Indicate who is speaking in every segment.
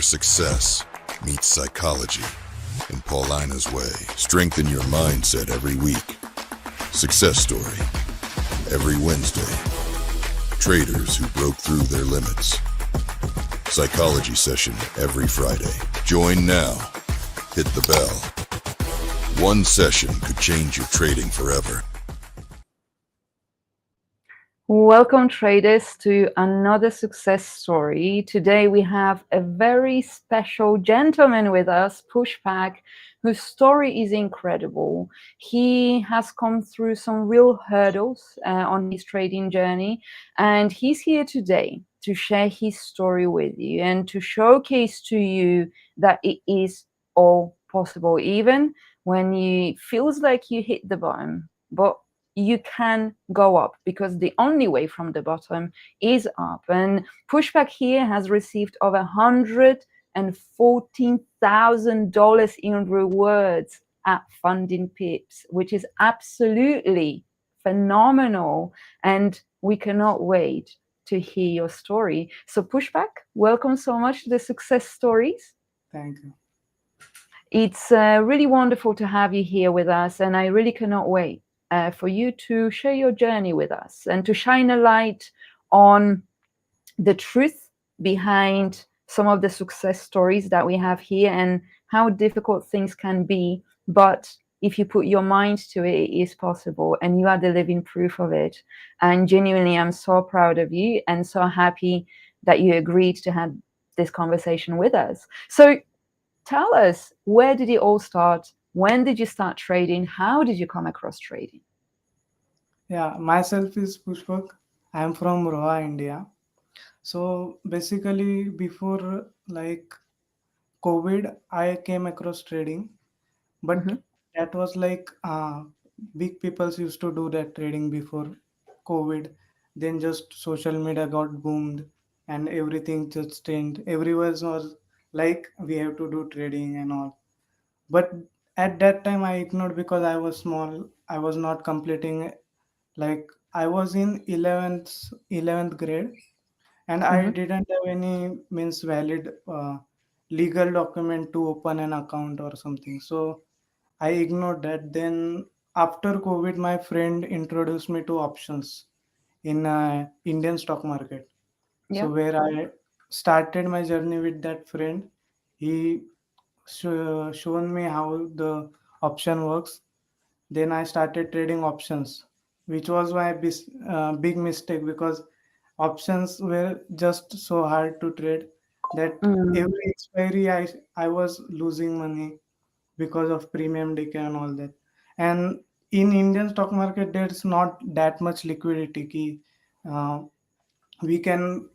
Speaker 1: success meets psychology in Paulina's way. Strengthen your mindset every week. Success story every Wednesday. Traders who broke through their limits. Psychology session every Friday. Join now. Hit the bell. One session could change your trading forever.
Speaker 2: Welcome traders to another success story. Today we have a very special gentleman with us, Pushpak, whose story is incredible. He has come through some real hurdles on his trading journey, and he's here today to share his story with you and to showcase to you that it is all possible, even when you feels like you hit the bottom. But you can go up, because the only way from the bottom is up. And Pushpak here has received over $114,000 in rewards at FundingPips, which is absolutely phenomenal. And we cannot wait to hear your story. So Pushpak, welcome so much to the Success Stories.
Speaker 3: Thank you.
Speaker 2: It's really wonderful to have you here with us, and I really cannot wait for you to share your journey with us and to shine a light on the truth behind some of the success stories that we have here and how difficult things can be. But if you put your mind to it, it is possible, and you are the living proof of it. And genuinely, I'm so proud of you and so happy that you agreed to have this conversation with us. So tell us, where did it all start? When did you start trading? How did you come across trading?
Speaker 3: Yeah, myself is Pushpak. I am from Roha, India. So basically, before like COVID, I came across trading, but that was like big peoples used to do that trading before COVID. Then just social media got boomed, and everything just changed. Everyone was like, we have to do trading and all. But at that time, I ignored because I was small. I was not completing, like I was in 11th grade, and I didn't have any means valid legal document to open an account or something. So I ignored that. Then after COVID, my friend introduced me to options in Indian stock market.
Speaker 2: Yeah.
Speaker 3: So where I started my journey with that friend, he shown me how the option works. Then I started trading options, which was my big mistake, because options were just so hard to trade that every expiry I was losing money because of premium decay and all that. And in Indian stock market, there's not that much liquidity. Uh, we can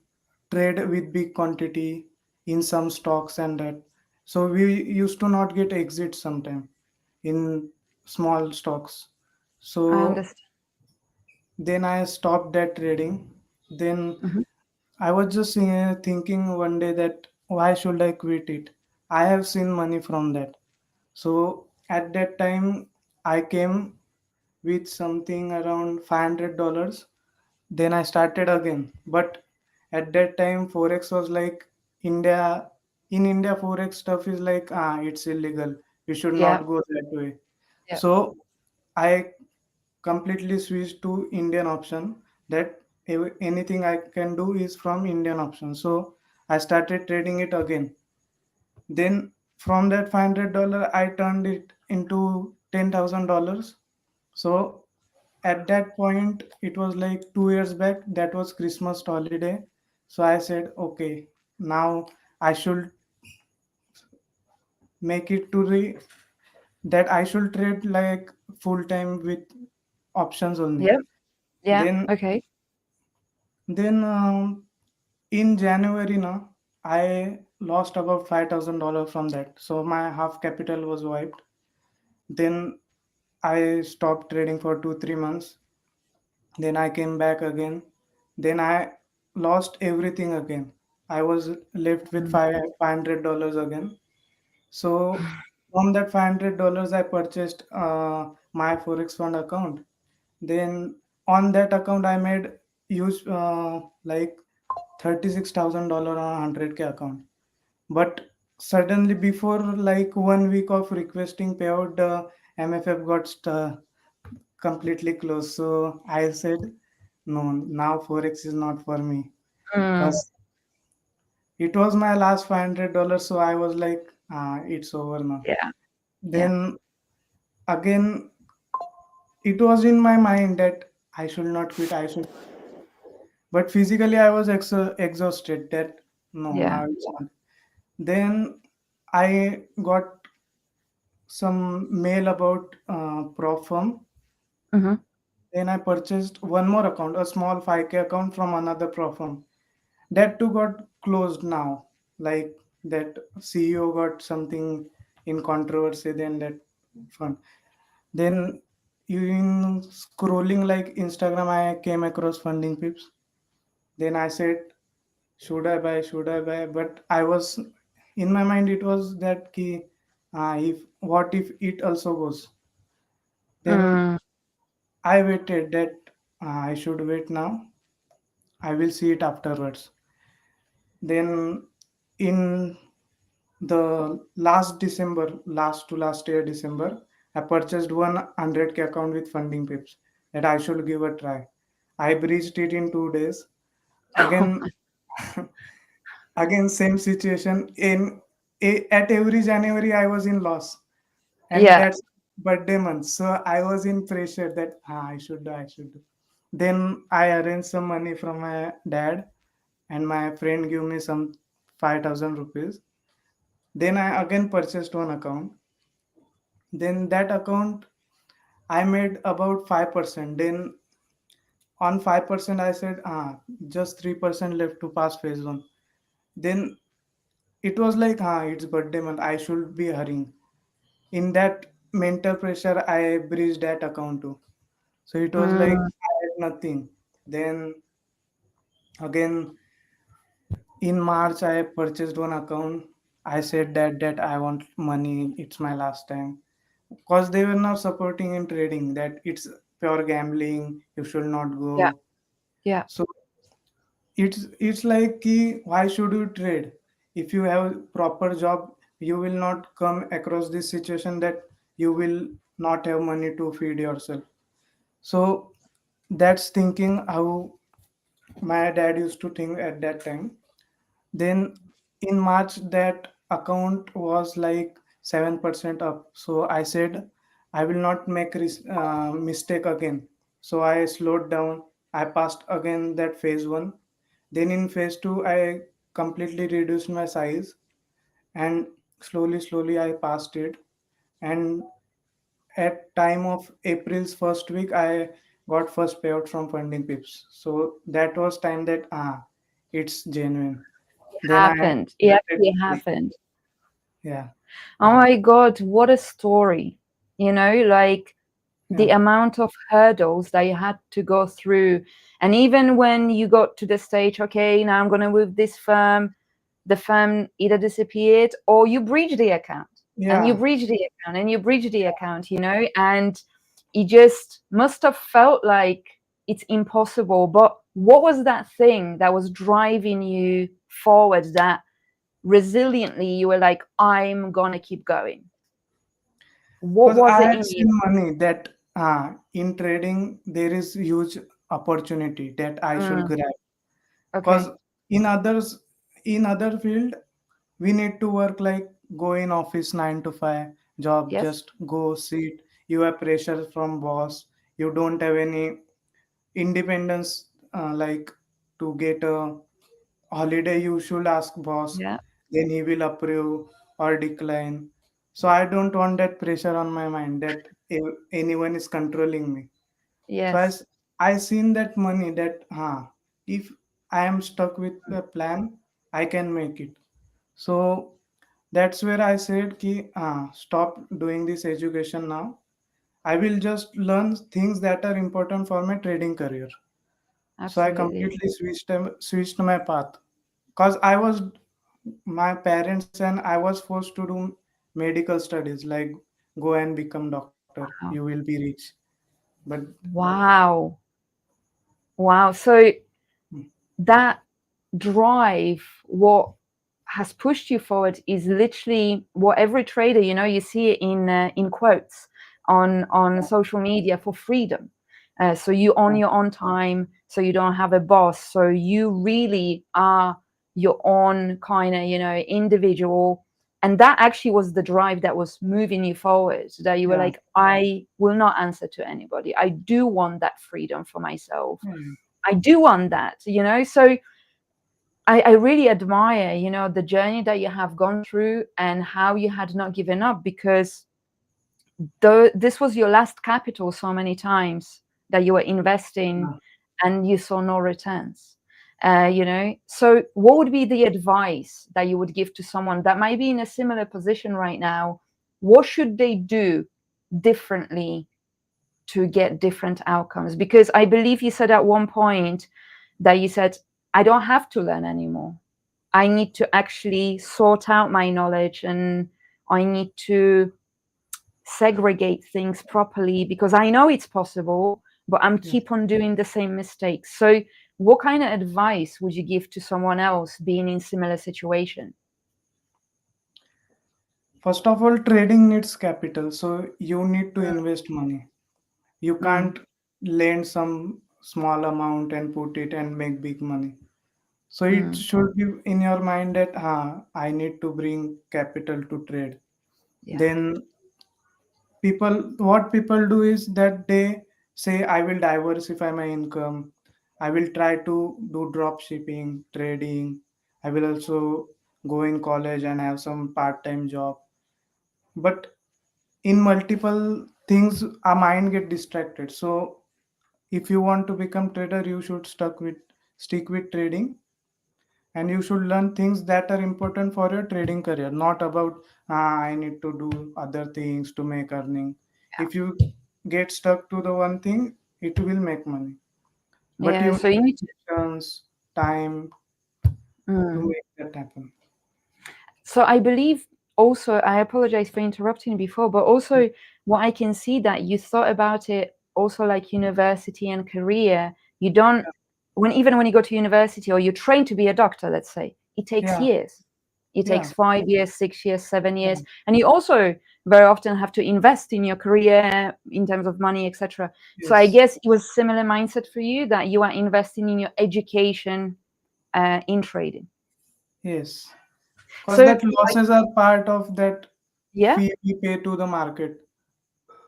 Speaker 3: trade with big quantity in some stocks and that. So we used to not get exit sometime in small stocks.
Speaker 2: I
Speaker 3: So
Speaker 2: understand.
Speaker 3: then I stopped that trading. Then I was just thinking one day that why should I quit it? I have seen money from that. So at that time, I came with something around $500. Then I started again. But at that time, Forex was like India. In India, Forex stuff is like, it's illegal. You should
Speaker 2: Yeah.
Speaker 3: not go that way.
Speaker 2: Yeah.
Speaker 3: So I completely switched to Indian option, that anything I can do is from Indian option. So I started trading it again. Then from that $500, I turned it into $10,000. So at that point, it was like 2 years back. That was Christmas holiday. So I said, okay, now I should make it to the that I should trade like full time with options only.
Speaker 2: Yeah. Yeah.
Speaker 3: Then
Speaker 2: Okay.
Speaker 3: Then in January now, I lost about $5,000 from that. So my half capital was wiped. Then I stopped trading for 2 3 months. Then I came back again. Then I lost everything again. I was left with $500 again. So from that $500, I purchased my Forex fund account. Then on that account, I made use like $36,000 on a 100K account. But suddenly, before like 1 week of requesting payout, the MFF got completely closed. So I said, no, now Forex is not for me.
Speaker 2: Mm,
Speaker 3: Because it was my last $500. So I was like, it's over now.
Speaker 2: yeah, yeah.
Speaker 3: Then again, it was in my mind that I should not quit. I should, but physically I was exhausted. That no,
Speaker 2: Yeah.
Speaker 3: now it's not. Then I got some mail about prop firm.
Speaker 2: Hmm.
Speaker 3: Then I purchased one more account, a small 5K account from another prop firm. That too got closed now. Like that CEO got something in controversy. Then that fund. Then in scrolling like Instagram, I came across FundingPips. Then I said, should I buy? Should I buy? But I was in my mind. It was that key. If what if it also goes? Then
Speaker 2: Mm,
Speaker 3: I waited that I should wait now. I will see it afterwards. Then in the last December, last to last year December, I purchased 100K account with FundingPips that I should give a try. I breached it in 2 days. Again, again same situation. At every January I was in loss, and
Speaker 2: yeah.
Speaker 3: that's birthday month. So I was in pressure that I should do, I should do. Then I arranged some money from my dad, and my friend gave me some 5,000 rupees. Then I again purchased one account. Then that account I made about 5%. Then on 5% I said, just 3% left to pass phase one. Then it was like, it's birthday month. I should be hurrying. In that mental pressure, I breached that account too. So it was like
Speaker 2: Mm,
Speaker 3: I had nothing. Then again in March, I purchased one account. I said that I want money. It's my last time because they were not supporting in trading. That it's pure gambling. You should not
Speaker 2: yeah,
Speaker 3: go.
Speaker 2: yeah.
Speaker 3: So it's like ki, why should you trade if you have proper job? You will not come across this situation that you will not have money to feed yourself. So that's thinking how my dad used to think at that time. Then in March, that account was like 7% up. So I said, I will not make mistake again. So I slowed down. I passed again that phase one. Then in phase two, I completely reduced my size, and slowly I passed it. And at time of April's first week, I got first payout from FundingPips. So that was time that it's genuine. Then I
Speaker 2: Happened. It
Speaker 3: started
Speaker 2: actually
Speaker 3: trading.
Speaker 2: happened.
Speaker 3: Yeah,
Speaker 2: Oh my God, what a story. Like the
Speaker 3: yeah,
Speaker 2: amount of hurdles that you had to go through. And even when you got to the stage, okay, now I'm going to move this firm, the firm either disappeared or you breached the account and you
Speaker 3: yeah.
Speaker 2: breached the account and you breached the account, and it just must have felt like it's impossible. But what was that thing that was driving you forward, that resiliently you were like, I'm going to keep going? What
Speaker 3: Because
Speaker 2: was
Speaker 3: I
Speaker 2: it
Speaker 3: had
Speaker 2: in you?
Speaker 3: seen money that in trading there is huge opportunity that I should
Speaker 2: Mm,
Speaker 3: grab. Because
Speaker 2: okay.
Speaker 3: in others, in other field, we need to work like go in office 9 to 5 job,
Speaker 2: Yes.
Speaker 3: just go sit. You have pressure from boss. You don't have any independence like to get a holiday. You should ask boss,
Speaker 2: Yeah.
Speaker 3: then he will approve or decline. So I don't want that pressure on my mind that anyone is controlling me. So
Speaker 2: Yes.
Speaker 3: I seen that money that if I am stuck with a plan, I can make it. So that's where I said ki stop doing this education now. I will just learn things that are important for my trading career. So I
Speaker 2: Absolutely.
Speaker 3: completely switched my path because I was my parents and I was forced to do medical studies like go and become doctor. You
Speaker 2: Wow.
Speaker 3: will be rich. But
Speaker 2: Wow. Wow. So
Speaker 3: hmm,
Speaker 2: that drive, what? has pushed you forward is literally what every trader, you see it in quotes on social media for freedom. So you own your own time, so you don't have a boss. So you really are your own kind of, individual. And that actually was the drive that was moving you forward, that you were
Speaker 3: Yeah.
Speaker 2: like, I will not answer to anybody. I do want that freedom for myself.
Speaker 3: Yeah.
Speaker 2: I do want that, So I really admire, the journey that you have gone through and how you had not given up, because though this was your last capital so many times that you were investing and you saw no returns. So what would be the advice that you would give to someone that might be in a similar position right now? What should they do differently to get different outcomes? Because I believe you said at one point that you said, I don't have to learn anymore. I need to actually sort out my knowledge, and I need to segregate things properly, because I know it's possible, but I'm
Speaker 3: Yes.
Speaker 2: keep on doing the same mistakes. So what kind of advice would you give to someone else being in similar situation?
Speaker 3: First of all, trading needs capital, so you need to invest money. You
Speaker 2: Mm,
Speaker 3: can't lend some small amount and put it and make big money. So it
Speaker 2: mm,
Speaker 3: should be in your mind that I need to bring capital to trade.
Speaker 2: yeah,
Speaker 3: Then what people do is that they say, I will diversify my income. I will try to do drop shipping trading. I will also go in college and have some part-time job. But in multiple things our mind get distracted. So if you want to become trader, you should stick with trading, and you should learn things that are important for your trading career, not about I need to do other things to make earning. If you get stuck to the one thing, it will make money, but
Speaker 2: yeah.
Speaker 3: you
Speaker 2: So you need to.
Speaker 3: need patience, time to
Speaker 2: Mm.
Speaker 3: make that happen.
Speaker 2: So I believe also, I apologize for interrupting before, but also what I can see that you thought about it also like university and career. You don't, even when you go to university or you train to be a doctor, let's say, it takes
Speaker 3: Yeah,
Speaker 2: years. It
Speaker 3: yeah,
Speaker 2: takes 5 years, 6 years, seven
Speaker 3: yeah.
Speaker 2: years. And you also very often have to invest in your career in terms of money, etc. So I
Speaker 3: Yes,
Speaker 2: guess it was similar mindset for you, that you are investing in your education in trading.
Speaker 3: yes, because
Speaker 2: So
Speaker 3: that losses are part of that
Speaker 2: yeah.
Speaker 3: fee we pay to the market.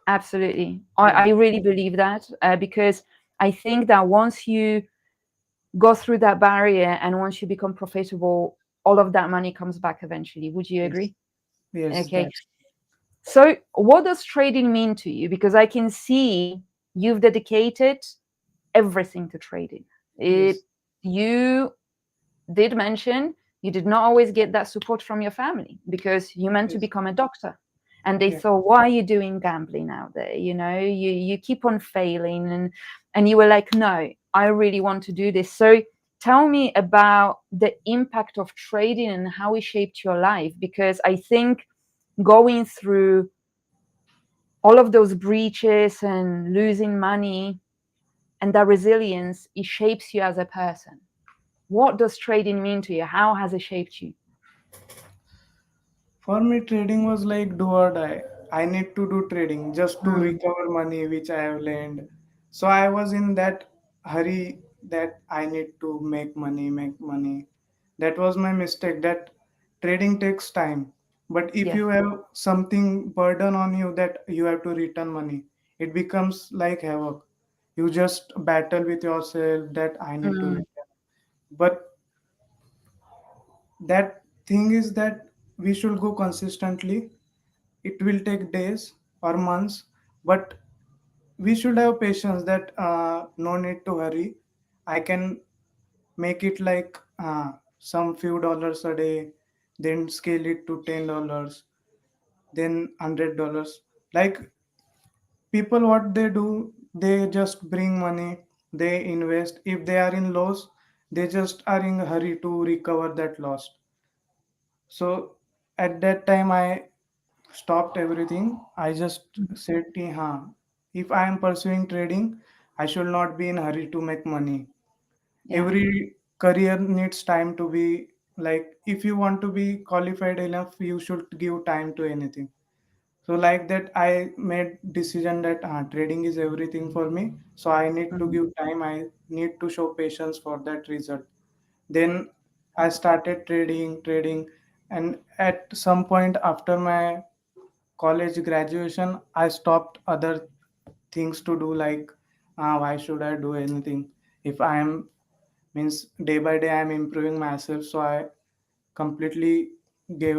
Speaker 2: Absolutely.
Speaker 3: Yeah,
Speaker 2: I really believe that, because I think that once you go through that barrier and once you become profitable, all of that money comes back eventually. Would you
Speaker 3: yes,
Speaker 2: agree?
Speaker 3: yes,
Speaker 2: Okay.
Speaker 3: that's
Speaker 2: So, what does trading mean to you? Because I can see you've dedicated everything to trading.
Speaker 3: yes,
Speaker 2: You did mention you did not always get that support from your family because you meant to
Speaker 3: yes,
Speaker 2: become a doctor, and they
Speaker 3: yeah.
Speaker 2: thought, why are you doing gambling out there? You keep on failing, and you were like, no, I really want to do this. So tell me about the impact of trading and how it shaped your life, because I think going through all of those breaches and losing money and that resilience, it shapes you as a person. What does trading mean to you? How has it shaped you?
Speaker 3: For me, trading was like do or die. I need to do trading just to
Speaker 2: Mm,
Speaker 3: recover money which I have lent. So I was in that hurry that I need to make money, make money. That was my mistake. That trading takes time. But if
Speaker 2: yes.
Speaker 3: you have something burden on you that you have to return money, it becomes like havoc. You just battle with yourself that I need to
Speaker 2: Mm,
Speaker 3: return. But that thing is that we should go consistently. It will take days or months, but we should have patience that no need to hurry. I can make it like some few dollars a day, then scale it to $10, then $100. Like people, what they do, they just bring money, they invest. If they are in loss, they just are in a hurry to recover that loss. So at that time, I stopped everything. I just said, if I am pursuing trading, I should not be in a hurry to make money.
Speaker 2: yeah.
Speaker 3: Every career needs time to be like if you want to be qualified enough, you should give time to anything. So like that I made decision that trading is everything for me, so I need to
Speaker 2: Mhm.
Speaker 3: give time, I need to show patience for that result. Then I started trading, and at some point after my college graduation, I stopped other things to do, like why should I do anything if I am, means day by day I am improving myself. So I completely gave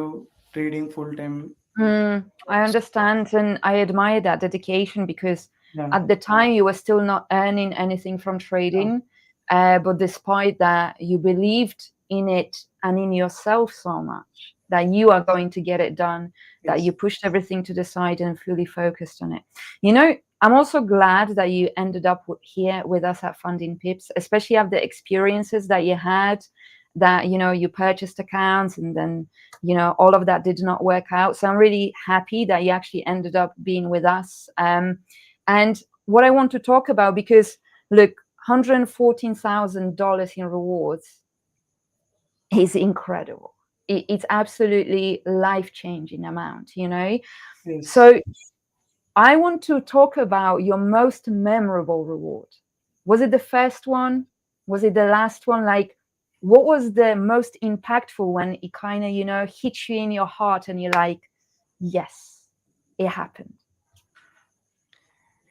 Speaker 3: trading full time.
Speaker 2: I understand, and I admire that dedication because
Speaker 3: Yeah,
Speaker 2: at the time you were still not earning anything from
Speaker 3: yeah,
Speaker 2: trading, but despite that, you believed in it and in yourself so much that you are going to get it done, that you
Speaker 3: yes,
Speaker 2: pushed everything to the side and fully focused on it. You know, I'm also glad that you ended up here with us at Funding Pips, especially after the experiences that you had, that, you know, you purchased accounts and then, you know, all of that did not work out. So I'm really happy that you actually ended up being with us. And what I want to talk about, because look, $114,000 in rewards is incredible. It's absolutely life-changing amount, you know.
Speaker 3: yes.
Speaker 2: So I want to talk about your most memorable reward. Was it the first one? Was it the last one? Like, what was the most impactful when it kind of, you know, hits you in your heart and you're like, yes, it happened?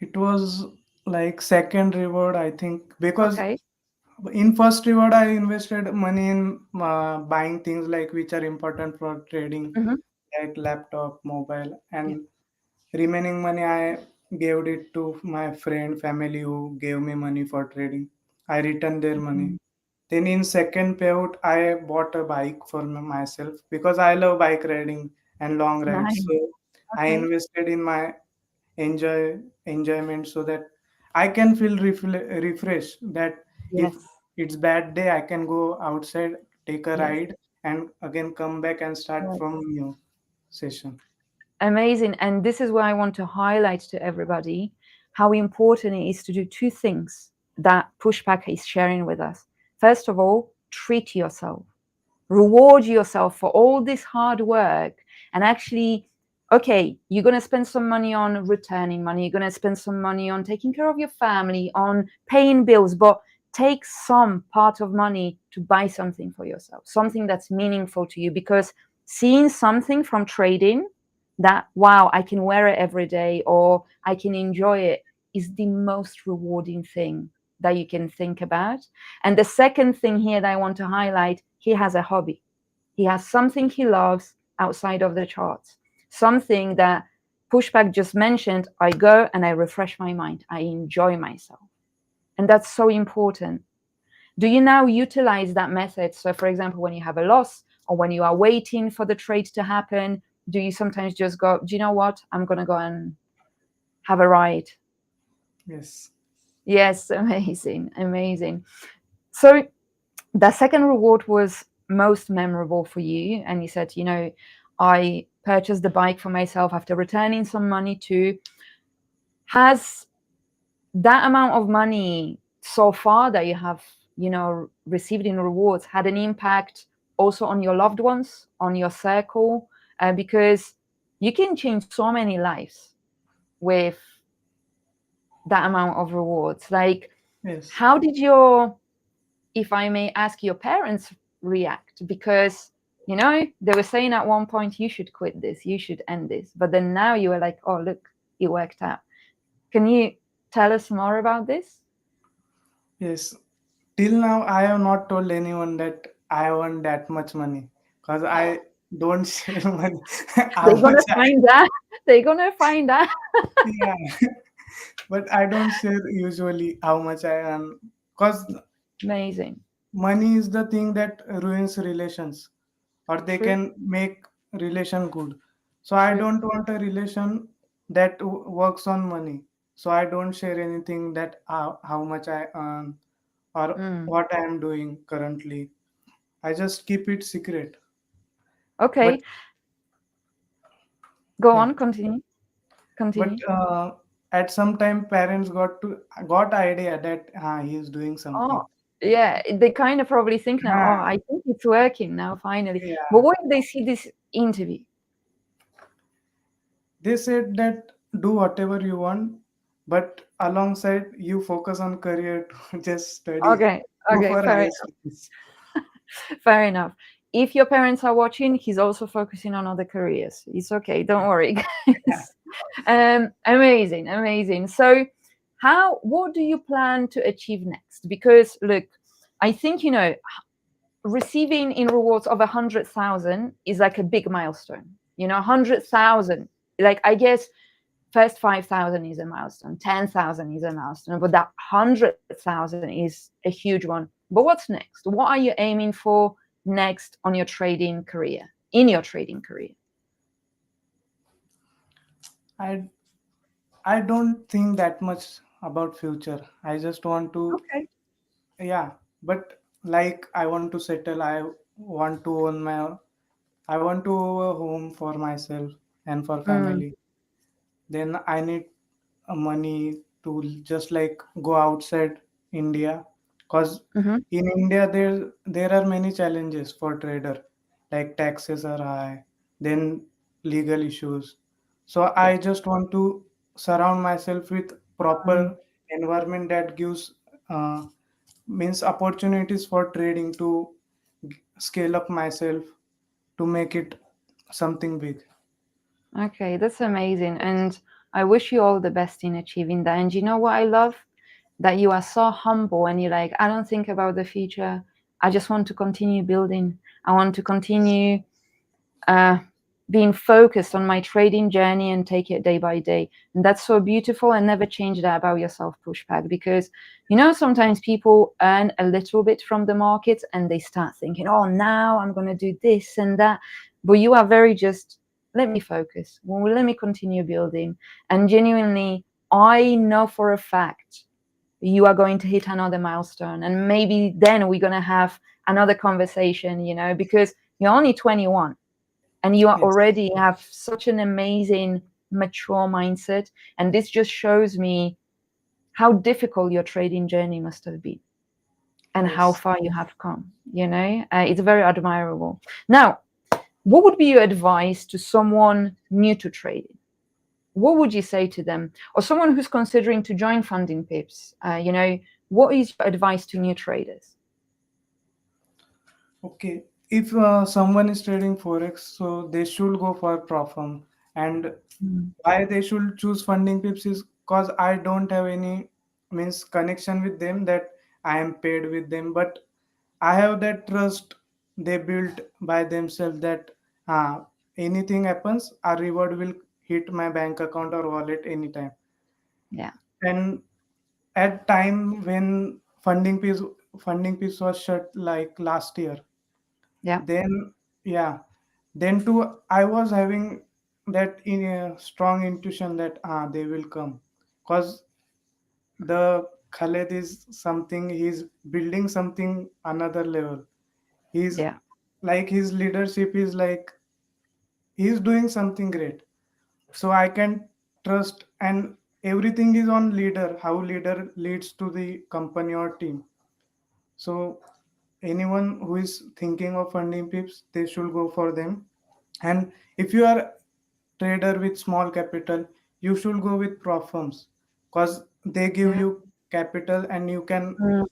Speaker 3: It was like second reward, I think, because
Speaker 2: Okay.
Speaker 3: in first reward I invested money in buying things like which are important for trading,
Speaker 2: Hmm.
Speaker 3: like laptop, mobile,
Speaker 2: Yeah.
Speaker 3: and remaining money I gave it to my friend, family who gave me money for trading. I returned their money.
Speaker 2: Mhm.
Speaker 3: Then in second payout, I bought a bike for myself because I love bike riding and long rides.
Speaker 2: Nice.
Speaker 3: So I
Speaker 2: Okay.
Speaker 3: invested in my enjoyment, so that I can feel refreshed. That if
Speaker 2: Yes.
Speaker 3: it's bad day, I can go outside, take a
Speaker 2: Yes.
Speaker 3: ride, and again come back and start
Speaker 2: Yes.
Speaker 3: from new session.
Speaker 2: Amazing. And this is where I want to highlight to everybody how important it is to do two things that Pushpak is sharing with us. First of all, treat yourself, reward yourself for all this hard work, and actually, okay, you're going to spend some money on returning money, you're going to spend some money on taking care of your family, on paying bills, but take some part of money to buy something for yourself, something that's meaningful to you, because seeing something from trading that, wow, I can wear it every day or I can enjoy it, is the most rewarding thing that you can think about. And the second thing here that I want to highlight, he has a hobby. He has something he loves outside of the charts, something that Pushpak just mentioned. I go and I refresh my mind, I enjoy myself. And that's so important. Do you now utilize that method? So, for example, when you have a loss or when you are waiting for the trade to happen, do you sometimes just go, do you know what? I'm going to go and have a ride?
Speaker 3: Yes.
Speaker 2: Yes, amazing, amazing. So, the second reward was most memorable for you. And you said, you know, I purchased the bike for myself after returning some money to. Has that amount of money so far that you have, you know, received in rewards had an impact also on your loved ones, on your circle? Because you can change so many lives with that amount of rewards. Like,
Speaker 3: Yes.
Speaker 2: how did your, if I may ask, your parents react? Because, you know, they were saying at one point, you should quit this, you should end this. But then now you were like, oh, look, it worked out. Can you tell us more about this?
Speaker 3: Yes. Till now, I have not told anyone that I earn that much money because I don't share money. How
Speaker 2: They're
Speaker 3: much
Speaker 2: gonna
Speaker 3: I,
Speaker 2: find out. They're gonna find out.
Speaker 3: yeah, but I don't share usually how much I earn because
Speaker 2: Amazing.
Speaker 3: money is the thing that ruins relations, or they
Speaker 2: True.
Speaker 3: can make relation good. So I
Speaker 2: True.
Speaker 3: don't want a relation that works on money. So I don't share anything that how much I earn or
Speaker 2: Mm.
Speaker 3: what I am doing currently. I just keep it secret. But
Speaker 2: Okay. Go
Speaker 3: yeah,
Speaker 2: on. Continue.
Speaker 3: but
Speaker 2: Continue.
Speaker 3: at some time parents got idea that he is doing
Speaker 2: Oh,
Speaker 3: something.
Speaker 2: Yeah, they kind of probably think now, oh,
Speaker 3: Ah,
Speaker 2: I think it's working now, finally. But
Speaker 3: yeah.
Speaker 2: what if they see this interview?
Speaker 3: They said that do whatever you want, but alongside you focus on career to just study.
Speaker 2: Okay,
Speaker 3: Go
Speaker 2: okay,
Speaker 3: for
Speaker 2: fair
Speaker 3: higher
Speaker 2: enough.
Speaker 3: studies.
Speaker 2: Fair enough. If your parents are watching, he's also focusing on other careers. It's okay, don't worry,
Speaker 3: Yeah.
Speaker 2: guys. Amazing, amazing. So, what do you plan to achieve next? Because look, I think receiving in rewards of 100,000 is like a big milestone. 100,000. Like I guess first 5,000 is a milestone, 10,000 is a milestone, but that 100,000 is a huge one. But what's next? What are you aiming for next on your trading career? In your trading career?
Speaker 3: I I don't think that much about future. I just want to,
Speaker 2: Okay.
Speaker 3: yeah, but like I want to settle. Want to own my I want to own a home for myself and for
Speaker 2: Mm,
Speaker 3: family. Then I need money to just like go outside India, because
Speaker 2: mm-hmm.
Speaker 3: in India there are many challenges for trader, like taxes are high, then legal issues. So
Speaker 2: Yeah.
Speaker 3: I just want to surround myself with
Speaker 2: Mm,
Speaker 3: proper environment that gives uh, means opportunities for trading to scale up myself to make it something big.
Speaker 2: okay, that's amazing. And I wish you all the best in achieving that. And you know what I love? That you are so humble and you're like, I don't think about the future. I just want to continue building. I want to continue uh, being focused on my trading journey and take it day by day. And that's so beautiful, and never change that about yourself, Pushpak, because sometimes people earn a little bit from the market and they start thinking, oh, now I'm going to do this and that. But you are very just, let me focus. Well, let me continue building. And genuinely, I know for a fact you are going to hit another milestone. And maybe then we're going to have another conversation, because you're only 21 and you are
Speaker 3: Yes,
Speaker 2: already have such an amazing mature mindset, and this just shows me how difficult your trading journey must have been and how
Speaker 3: yes.
Speaker 2: far you have come. It's very admirable. Now, what would be your advice to someone new to trading? What would you say to them, or someone who's considering to join Funding Pips? What is your advice to new traders?
Speaker 3: Okay, if someone is trading forex, so they should go for Profirm. And
Speaker 2: Mm.
Speaker 3: why they should choose Funding Pips is because I don't have any means connection with them, that I am paid with them, but I have that trust they built by themselves, that anything happens, a reward will hit my bank account or wallet anytime.
Speaker 2: Yeah,
Speaker 3: And at time when Funding Pips was shut like last year,
Speaker 2: yeah,
Speaker 3: then yeah, then too I was having that in a strong intuition that they will come, because the Khaled is something, he's building something another level. He's
Speaker 2: yeah,
Speaker 3: like, his leadership is like, he's doing something great. So I can trust, and everything is on leader, how leader leads to the company or team. So anyone who is thinking of Funding Pips, they should go for them. And if you are trader with small capital, you should go with prop firms, because they give
Speaker 2: yeah.
Speaker 3: you capital and you can
Speaker 2: Mm,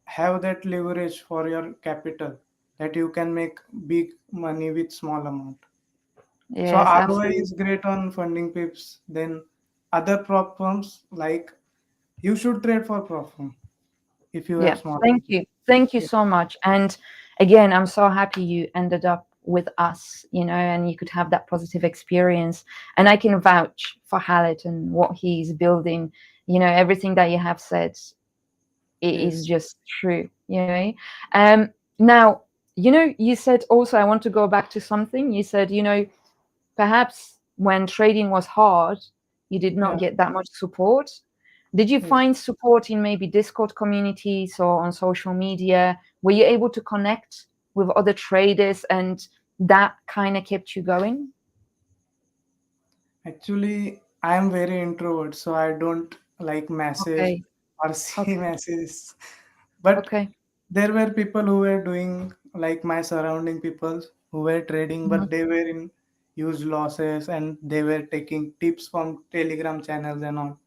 Speaker 3: have that leverage for your capital, that you can make big money with small amount. So
Speaker 2: yes,
Speaker 3: ROI
Speaker 2: absolutely.
Speaker 3: is great on Funding Pips. Then other prop firms, like, you should trade for prop firm if you have
Speaker 2: Yeah,
Speaker 3: small
Speaker 2: thank
Speaker 3: capital.
Speaker 2: you. Thank you
Speaker 3: Yeah.
Speaker 2: so much. And again, I'm so happy you ended up with us, and you could have that positive experience. And I can vouch for Halit and what he's building. Everything that you have said, it is
Speaker 3: Yes.
Speaker 2: just true. Now, you said also, I want to go back to something. You said, perhaps when trading was hard, you did not
Speaker 3: Yeah.
Speaker 2: get that much support. Did you
Speaker 3: Yes.
Speaker 2: find support in maybe Discord communities or on social media? Were you able to connect with other traders and that kind of kept you going?
Speaker 3: Actually, I am very introvert, so I don't like message
Speaker 2: Okay.
Speaker 3: or see
Speaker 2: Okay.
Speaker 3: messages. But
Speaker 2: Okay.
Speaker 3: there were people who were doing like my surrounding people who were trading,
Speaker 2: Mhm.
Speaker 3: but they were in huge losses and they were taking tips from Telegram channels and all.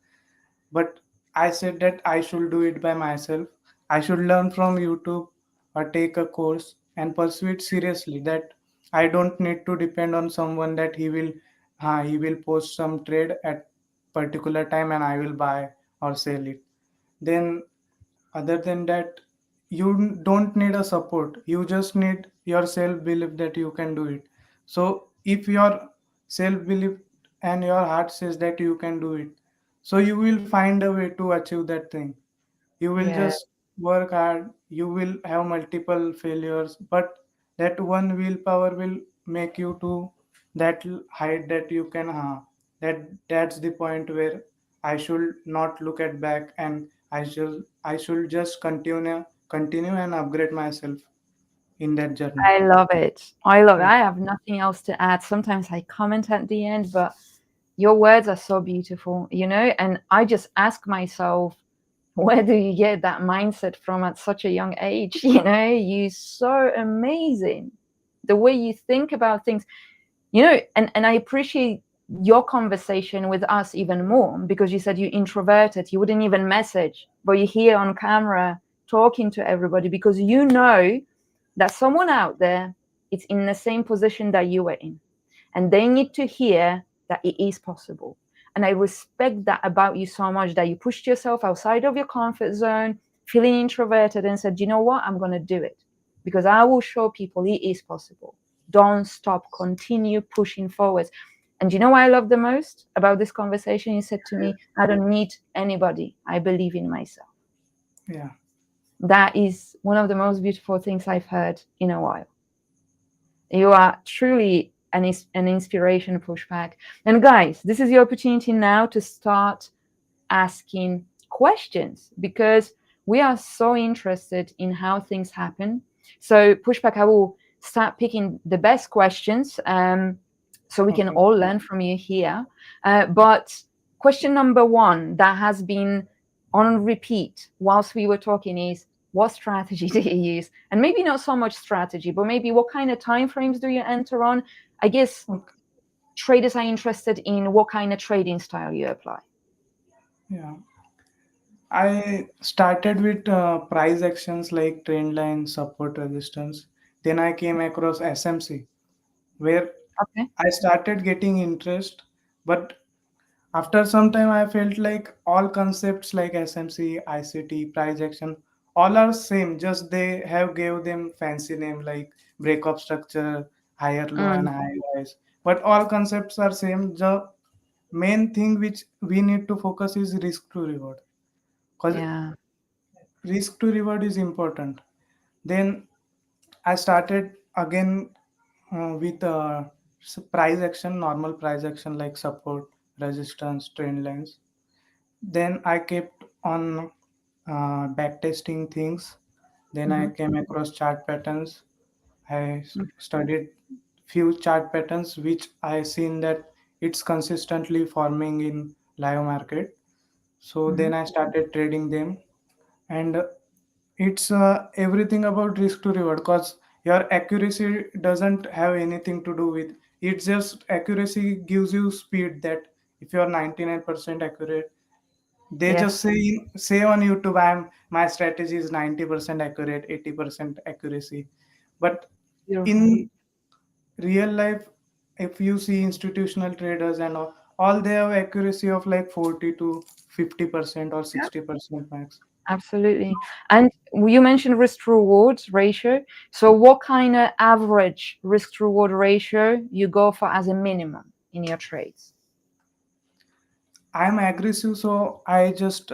Speaker 3: But I said that I should do it by myself. I should learn from YouTube or take a course and pursue it seriously. That I don't need to depend on someone that he will post some trade at particular time and I will buy or sell it. Then other than that, you don't need a support. You just need your self belief that you can do it. So if your self belief and your heart says that you can do it, so you will find a way to achieve that thing. You will
Speaker 2: Yeah,
Speaker 3: just work hard. You will have multiple failures, but that one willpower will make you to that height that you can that's the point where I should not look at back, and I should just continue and upgrade myself in that journey.
Speaker 2: I love it. I love it.
Speaker 3: Yeah.
Speaker 2: I have nothing else to add. Sometimes I comment at the end, but your words are so beautiful, and I just ask myself, where do you get that mindset from at such a young age? You're so amazing. The way you think about things, and I appreciate your conversation with us even more because you said you're introverted, you wouldn't even message, but you're here on camera talking to everybody because you know that someone out there is in the same position that you were in, and they need to hear that it is possible. And I respect that about you so much, that you pushed yourself outside of your comfort zone, feeling introverted, and said, you know what, I'm going to do it because I will show people it is possible. Don't stop, continue pushing forward. And you know what I love the most about this conversation? You said to me, I don't need anybody, I believe in myself.
Speaker 3: Yeah.
Speaker 2: That is one of the most beautiful things I've heard in a while. You are truly an inspiration, Pushpak. And guys, this is your opportunity now to start asking questions because we are so interested in how things happen. So, Pushpak, I will start picking the best questions so we can
Speaker 3: Okay.
Speaker 2: all learn from you here. But question number one that has been on repeat whilst we were talking is, what strategy do you use? And maybe not so much strategy, but maybe what kind of time frames do you enter on? I guess
Speaker 3: Okay.
Speaker 2: traders are interested in what kind of trading style you apply.
Speaker 3: Yeah. I started with price actions like trend line, support, resistance. Then I came across SMC, where
Speaker 2: Okay.
Speaker 3: I started getting interest, but after some time I felt like all concepts like SMC, ICT, price action, all are same. Just they have gave them fancy name like breakup structure, higher low and
Speaker 2: Mm,
Speaker 3: high rise. But all concepts are same. The main thing which we need to focus is risk to reward. Because
Speaker 2: yeah.
Speaker 3: risk to reward is important. Then I started again with price action, normal price action like support, resistance, trend lines. Then I kept on back testing things. Then I
Speaker 2: Hmm.
Speaker 3: came across chart patterns. I
Speaker 2: Mm,
Speaker 3: studied few chart patterns which I seen that it's consistently forming in live market. So
Speaker 2: mhm.
Speaker 3: then I started trading them, and it's everything about risk to reward because your accuracy doesn't have anything to do with it's just accuracy gives you speed. That if you're 99% accurate, they just
Speaker 2: Yes.
Speaker 3: say on YouTube, my strategy is 90% accurate, 80% accuracy. But
Speaker 2: Beautiful.
Speaker 3: in real life, if you see institutional traders and all they have accuracy of like 40 to 50% or
Speaker 2: Yeah,
Speaker 3: 60% max.
Speaker 2: absolutely. And you mentioned risk to reward ratio. So what kind of average risk to reward ratio you go for as a minimum in your trades?
Speaker 3: I'm aggressive, so I just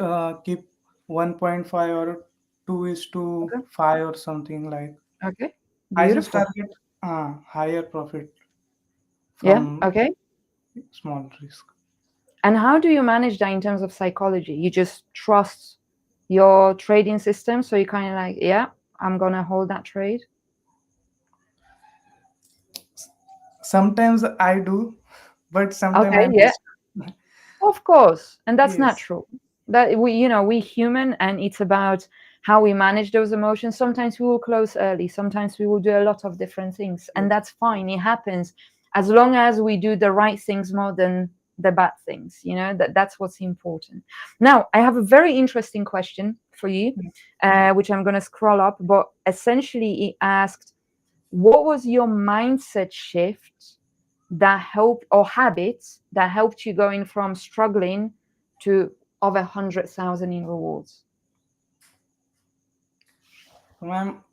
Speaker 3: keep 1.5 or 2 is to
Speaker 2: Okay.
Speaker 3: 5 or something like.
Speaker 2: Okay.
Speaker 3: I just
Speaker 2: Beautiful.
Speaker 3: target higher profit
Speaker 2: Yeah.
Speaker 3: from
Speaker 2: Okay.
Speaker 3: small risk.
Speaker 2: And how do you manage that in terms of psychology? You just trust your trading system, so you kind of like, yeah, I'm gonna hold that trade.
Speaker 3: Sometimes I do, but sometimes
Speaker 2: Okay.
Speaker 3: I'm
Speaker 2: Yeah.
Speaker 3: just
Speaker 2: Of course, and that's
Speaker 3: yes,
Speaker 2: natural. That we human, and it's about how we manage those emotions. Sometimes we will close early, sometimes we will do a lot of different things, and that's fine. It happens as long as we do the right things more than the bad things, that's what's important. Now, I have a very interesting question for you, which I'm going to scroll up, but essentially it asked, what was your mindset shift that helped, or habits that helped you going from struggling to over 100,000 in rewards?
Speaker 3: Ma'am,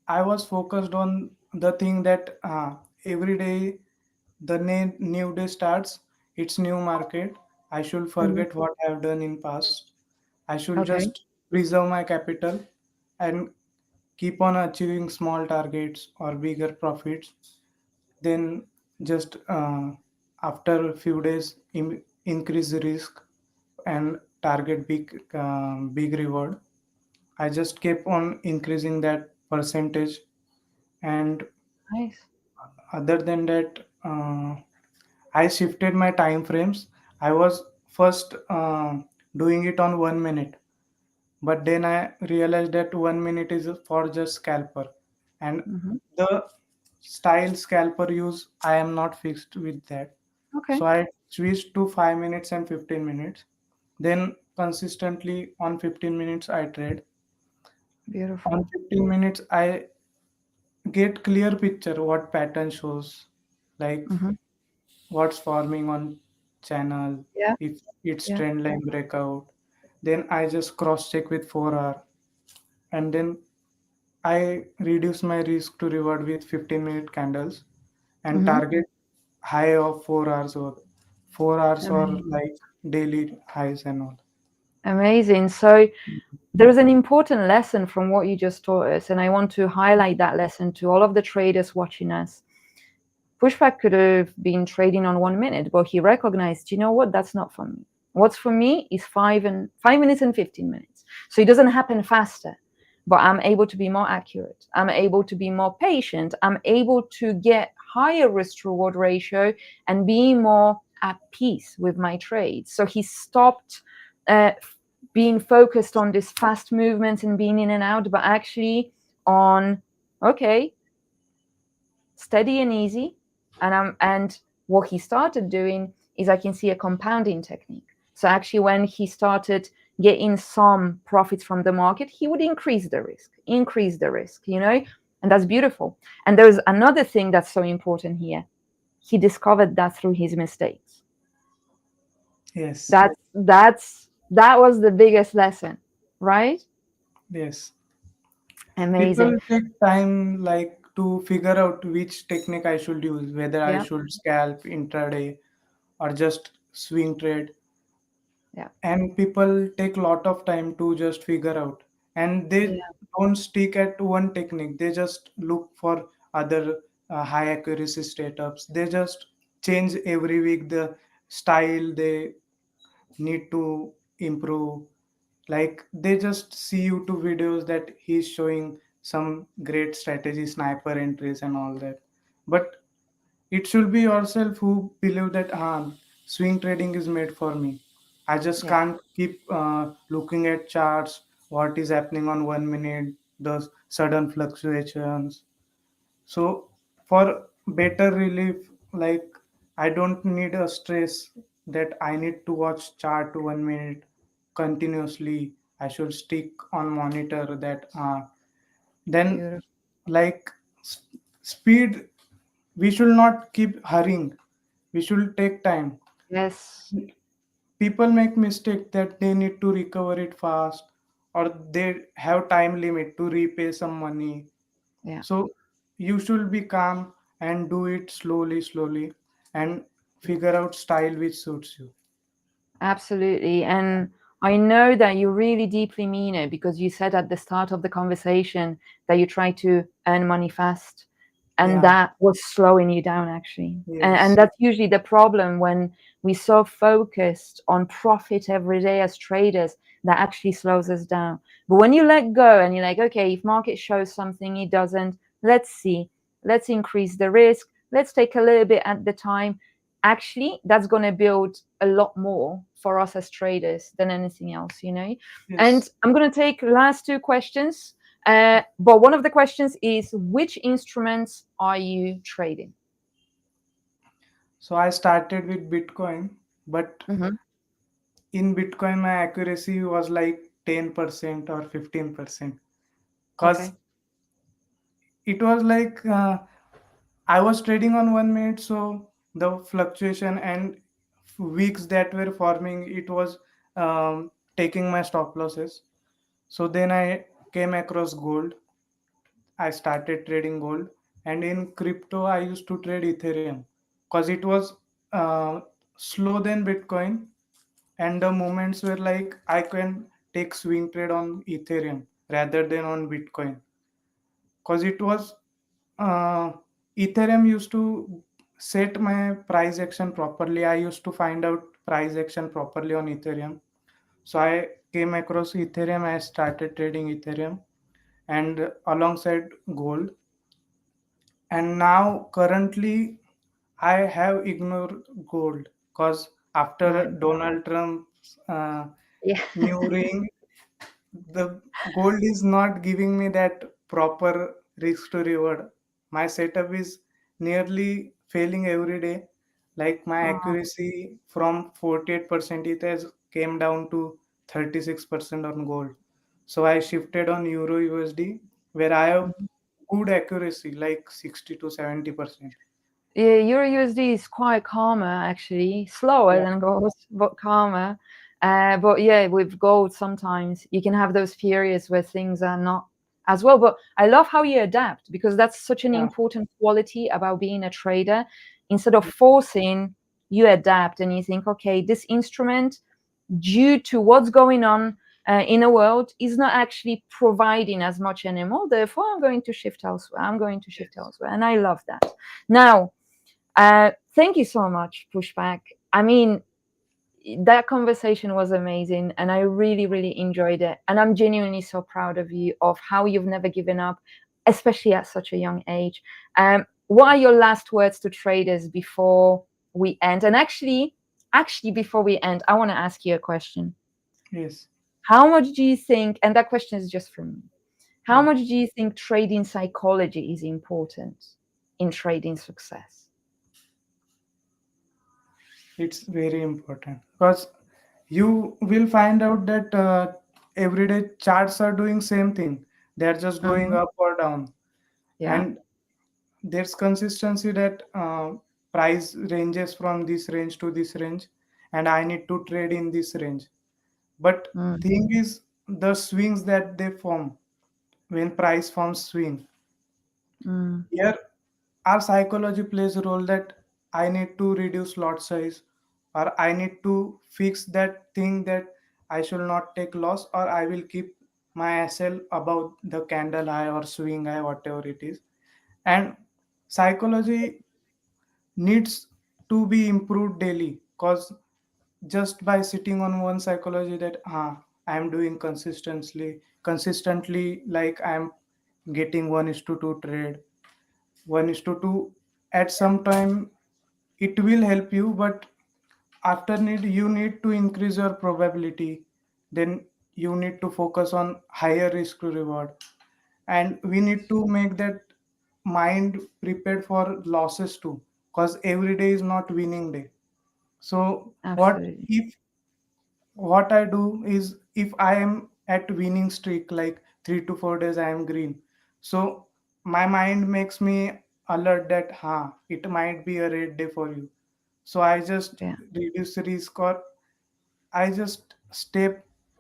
Speaker 3: I was focused on the thing that every day the new day starts. It's new market. I should
Speaker 2: Mhm.
Speaker 3: forget what I have done in past. I should
Speaker 2: Okay.
Speaker 3: just preserve my capital and keep on achieving small targets or bigger profits. Then just after a few days increase the risk and target big reward. I just kept on increasing that percentage. And
Speaker 2: Nice.
Speaker 3: other than that, I shifted my time frames. I was first doing it on 1 minute, but then I realized that 1 minute is for just scalper, and
Speaker 2: Hmm.
Speaker 3: the style scalper use I am not fixed with that.
Speaker 2: Okay.
Speaker 3: So I switched to 5 minutes and 15 minutes. Then consistently on 15 minutes I trade. On
Speaker 2: Beautiful.
Speaker 3: 15 minutes I get clear picture what pattern shows, like
Speaker 2: Hmm.
Speaker 3: what's forming on channel,
Speaker 2: Yeah.
Speaker 3: if it's
Speaker 2: Yeah.
Speaker 3: trend line breakout. Then I just cross check with 4 hour, and then I reduce my risk to reward with 15-minute candles and
Speaker 2: Hmm.
Speaker 3: target high of 4 hours, or 4 hours or
Speaker 2: Amazing.
Speaker 3: like daily highs and all.
Speaker 2: Amazing. So there is an important lesson from what you just taught us, and I want to highlight that lesson to all of the traders watching us. Pushpak could have been trading on 1 minute, but he recognized, you know what, that's not for me. What's for me is 5 minutes and 15 minutes. So it doesn't happen faster, but I'm able to be more accurate. I'm able to be more patient. I'm able to get higher risk reward ratio and be more at peace with my trades. So he stopped uh, being focused on this fast movement and being in and out, but actually on, okay, steady and easy. And what he started doing is, I can see a compounding technique. So actually, when he started getting some profits from the market, he would increase the risk, and that's beautiful. And there's another thing that's so important here. He discovered that through his mistakes.
Speaker 3: Yes,
Speaker 2: That was the biggest lesson, right?
Speaker 3: yes. People
Speaker 2: Amazing.
Speaker 3: take time like to figure out which technique I should use, whether I
Speaker 2: Yeah,
Speaker 3: should scalp intraday or just swing trade.
Speaker 2: yeah,
Speaker 3: And people take lot of time to just figure out, and they
Speaker 2: yeah,
Speaker 3: don't stick at one technique. They just look for other high accuracy setups. They just change every week the style they need to improve. Like they just see YouTube videos that he's showing some great strategy, sniper entries and all that, but it should be yourself who believe that swing trading is made for me. I just
Speaker 2: yeah.
Speaker 3: can't keep looking at charts, what is happening on 1 minute, the sudden fluctuations. So for better relief, like I don't need a stress that I need to watch chart 1 minute continuously. I should stick on monitor that. Then
Speaker 2: Beautiful.
Speaker 3: like speed, we should not keep hurrying. We should take time.
Speaker 2: Yes.
Speaker 3: People make mistake that they need to recover it fast, or they have time limit to repay some money.
Speaker 2: Yeah.
Speaker 3: So you should be calm and do it slowly and figure out style which suits you.
Speaker 2: Absolutely. And I know that you really deeply mean it, because you said at the start of the conversation that you try to earn money fast. And
Speaker 3: Yeah.
Speaker 2: that was slowing you down, actually. And
Speaker 3: Yes.
Speaker 2: that's usually the problem when we so focused on profit every day as traders, that actually slows us down. But when you let go and you're like, okay, if market shows something, it doesn't, let's see, let's increase the risk, let's take a little bit at the time. actually that's going to build a lot more for us as traders than anything else, And
Speaker 3: Yes.
Speaker 2: I'm going to take last two questions. But one of the questions is, which instruments are you trading?
Speaker 3: So I started with Bitcoin, but
Speaker 2: Mm-hmm.
Speaker 3: in Bitcoin, my accuracy was like 10% or 15%. Because
Speaker 2: Okay.
Speaker 3: it was like I was trading on 1 minute, so the fluctuation and weeks that were forming, it was taking my stop losses. So then I came across gold. I started trading gold, and in crypto, I used to trade Ethereum because it was uh, slow than Bitcoin, and the moments were like I can take swing trade on Ethereum rather than on Bitcoin because it was uh, Ethereum used to set my price action properly. I used to find out price action properly on Ethereum. So I came across Ethereum. I started trading Ethereum and alongside gold. And now currently I have ignored gold because after
Speaker 2: Right.
Speaker 3: Donald Trump's
Speaker 2: Yeah.
Speaker 3: new ring, the gold is not giving me that proper risk to reward. My setup is nearly failing every day. Like my
Speaker 2: Uh,
Speaker 3: accuracy from 48% it has came down to 36% on gold. So I shifted on Euro USD where I have good accuracy like 60 to 70%.
Speaker 2: yeah, EURUSD is quite calmer, actually, slower
Speaker 3: Yeah,
Speaker 2: than gold, but calmer. But yeah, with gold, sometimes you can have those periods where things are not as well. But I love how you adapt, because that's such an
Speaker 3: yeah,
Speaker 2: important quality about being a trader. Instead of forcing, you adapt and you think, okay, this instrument, due to what's going on in the world, is not actually providing as much anymore. Therefore, I'm going to shift elsewhere. I'm going to shift
Speaker 3: yes.
Speaker 2: elsewhere. And I love that. Now, thank you so much, Pushpak. I mean, that conversation was amazing, and I really, really enjoyed it. And I'm genuinely so proud of you, of how you've never given up, especially at such a young age. What are your last words to traders before we end? And actually, before we end, I want to ask you a question.
Speaker 3: Yes.
Speaker 2: How much do you think, and that question is just for me, how
Speaker 3: Yeah.
Speaker 2: much do you think trading psychology is important in trading success?
Speaker 3: It's very important because you will find out that everyday charts are doing same thing. They're just going
Speaker 2: Mhm.
Speaker 3: up or down,
Speaker 2: Yeah.
Speaker 3: and there's consistency that price ranges from this range to this range, and I need to trade in this range. But
Speaker 2: Mm,
Speaker 3: thing is, the swings that they form when price forms swing.
Speaker 2: mm,
Speaker 3: Here, our psychology plays a role that I need to reduce lot size or I need to fix that thing that I should not take loss or I will keep my SL above the candle high or swing high, whatever it is. And psychology needs to be improved daily because just by sitting on one psychology that I am doing consistently like I am getting 1:2 trade 1:2 at some time it will help you but after need you need to increase your probability then you need to focus on higher risk to reward and we need to make that mind prepared for losses too because every day is not winning day so
Speaker 2: absolutely.
Speaker 3: what I do is if I am at winning streak like 3 to 4 days I am green. So my mind makes me alert that it might be a red day for you. So I just
Speaker 2: Yeah,
Speaker 3: reduce risk or I just stay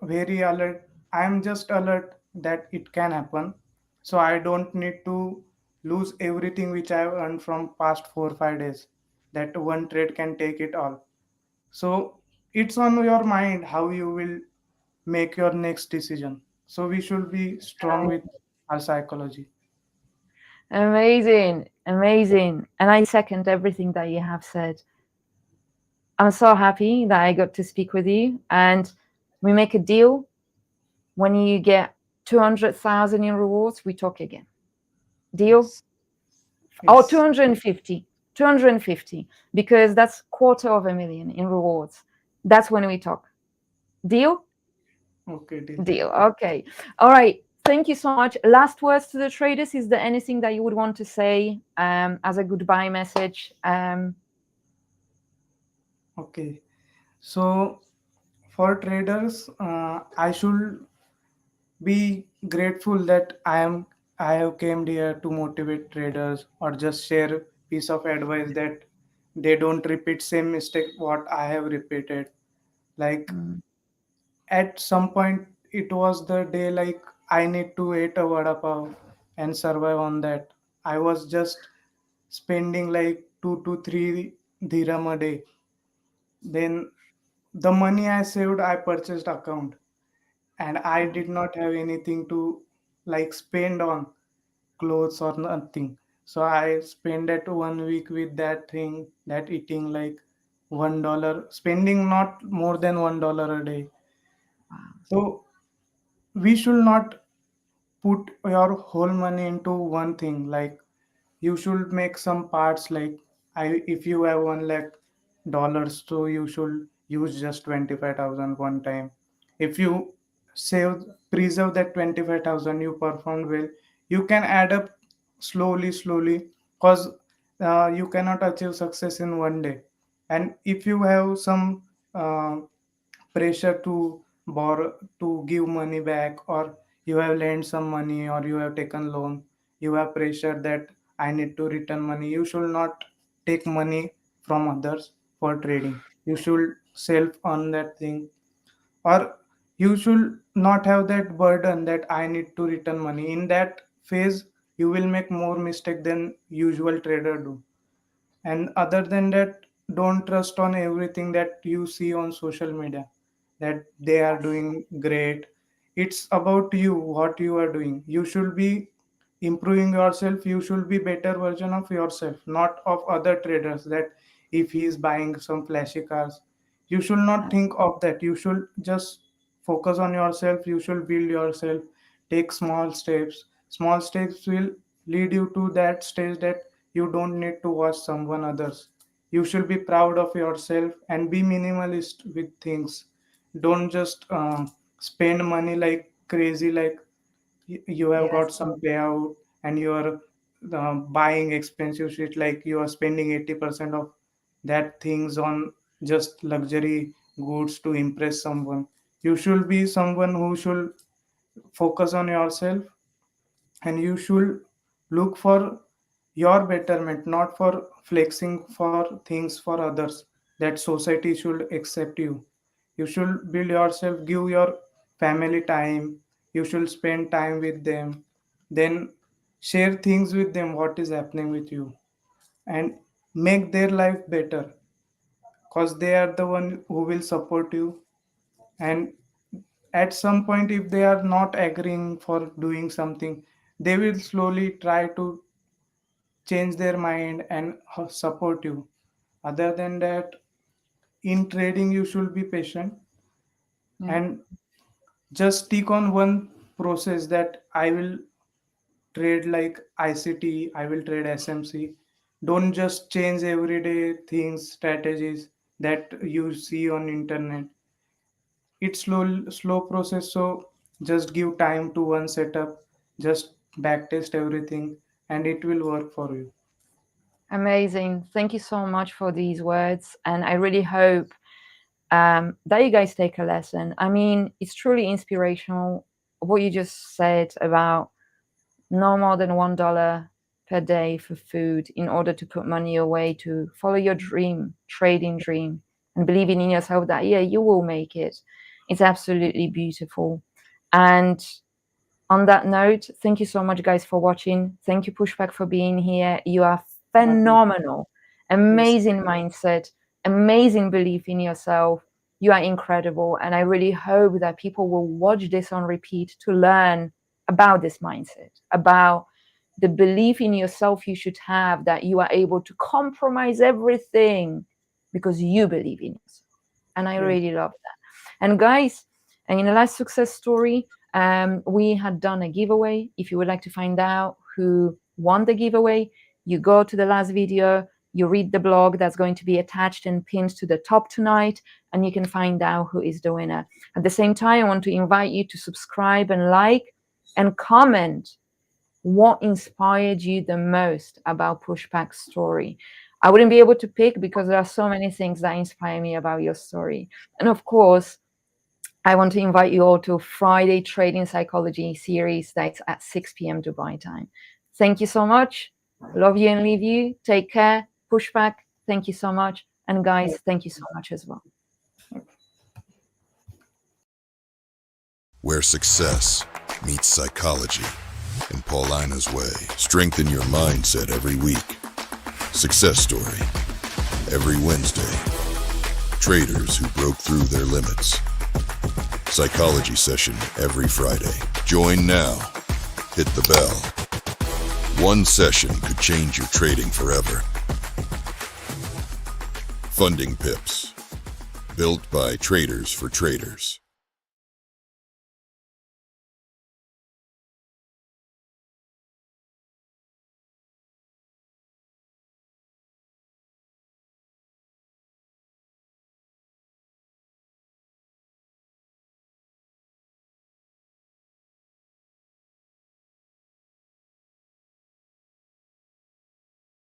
Speaker 3: very alert. I am just alert that it can happen. So I don't need to lose everything which I have earned from past 4 or 5 days. That one trade can take it all. So it's on your mind how you will make your next decision. So we should be strong with our psychology.
Speaker 2: amazing, amazing. And I second everything that you have said. I'm so happy that I got to speak with you, and we make a deal. When you get 200,000 in rewards, we talk again. Deal?
Speaker 3: Yes.
Speaker 2: Oh,
Speaker 3: Yes.
Speaker 2: 250. 250, because that's $250,000 in rewards. That's when we talk. Deal?
Speaker 3: Okay, deal.
Speaker 2: Deal. Okay. All right. Thank you so much. Last words to the traders. Is there anything that you would want to say as a goodbye message?
Speaker 3: Okay. So for traders, I should be grateful that I have came here to motivate traders or just share piece of advice that they don't repeat same mistake what I have repeated. Like
Speaker 2: Mm,
Speaker 3: at some point it was the day like I need to eat a Vada Pav and survive on that. I was just spending like 2 to 3 dirham a day. Then the money I saved, I purchased account, and I did not have anything to like spend on clothes or nothing. So I spent that 1 week with that thing, that eating like $1, spending not more than $1 a day.
Speaker 2: wow.
Speaker 3: So we should not put your whole money into one thing. Like you should make some parts. Like if you have $1 lakh, so you should use just 25,000 one time. If you save preserve that 25,000, you performed well. You can add up slowly, because you cannot achieve success in one day. And if you have some uh, pressure to borrow, to give money back, or you have lent some money, or you have taken loan, you have pressure that I need to return money, you should not take money from others for trading. You should self earn that thing, or you should not have that burden that I need to return money. In that phase you will make more mistake than usual trader do. And other than that, don't trust on everything that you see on social media that they are
Speaker 2: Yes.
Speaker 3: doing great. It's about you, what you are doing. You should be improving yourself. You should be better version of yourself, not of other traders. That if he is buying some flashy cars, you should not think of that. You should just focus on yourself. You should build yourself. Take small steps. Small steps will lead you to that stage that you don't need to watch someone others. You should be proud of yourself and be minimalist with things. Don't just spend money like crazy. Like you have
Speaker 2: Yes.
Speaker 3: got some payout and you are buying expensive shit, like you are spending 80% of that things on just luxury goods to impress someone. You should be someone who should focus on yourself, and you should look for your betterment, not for flexing for things for others that society should accept you. You should build yourself, give your family time, you should spend time with them, then share things with them what is happening with you, and make their life better, because they are the one who will support you. And at some point if they are not agreeing for doing something, they will slowly try to change their mind and support you. Other than that, in trading you should be patient
Speaker 2: Yeah.
Speaker 3: and just stick on one process, that I will trade like ICT, I will trade SMC. Don't just change everyday things, strategies that you see on internet. It's slow process, so just give time to one setup, just backtest everything, and it will work for you.
Speaker 2: Amazing. Thank you so much for these words. And I really hope that you guys take a lesson. I mean, it's truly inspirational what you just said about no more than $1 per day for food in order to put money away to follow your dream, trading dream, and believing in yourself that, yeah, you will make it. It's absolutely beautiful. And on that note, thank you so much, guys, for watching. Thank you, Pushpak, for being here. You are
Speaker 3: Nothing.
Speaker 2: phenomenal.
Speaker 3: Yes.
Speaker 2: Amazing mindset, amazing belief in yourself. You are incredible. And I really hope that people will watch this on repeat to learn about this mindset, about the belief in yourself you should have, that you are able to compromise everything because you believe in yourself. And I
Speaker 3: Yes.
Speaker 2: really love that. And guys, in the last success story, we had done a giveaway. If you would like to find out who won the giveaway, you go to the last video, You read the blog that's going to be attached and pinned to the top tonight, and you can find out who is the winner. At the same time, I want to invite you to subscribe and like and comment what inspired you the most about Pushpak's story. I wouldn't be able to pick because there are so many things that inspire me about your story. And of course, I want to invite you all to Friday Trading Psychology series that's at 6 p.m. Dubai time. Thank you so much. Love you and leave you. Take care. Pushpak, thank you so much. And guys, thank you so much as well.
Speaker 1: Where success meets psychology in Paulina's way. Strengthen your mindset every week. Success story every Wednesday. Traders who broke through their limits. Psychology session every Friday. Join now. Hit the bell. One session could change your trading forever. FundingPips. Built by traders for traders.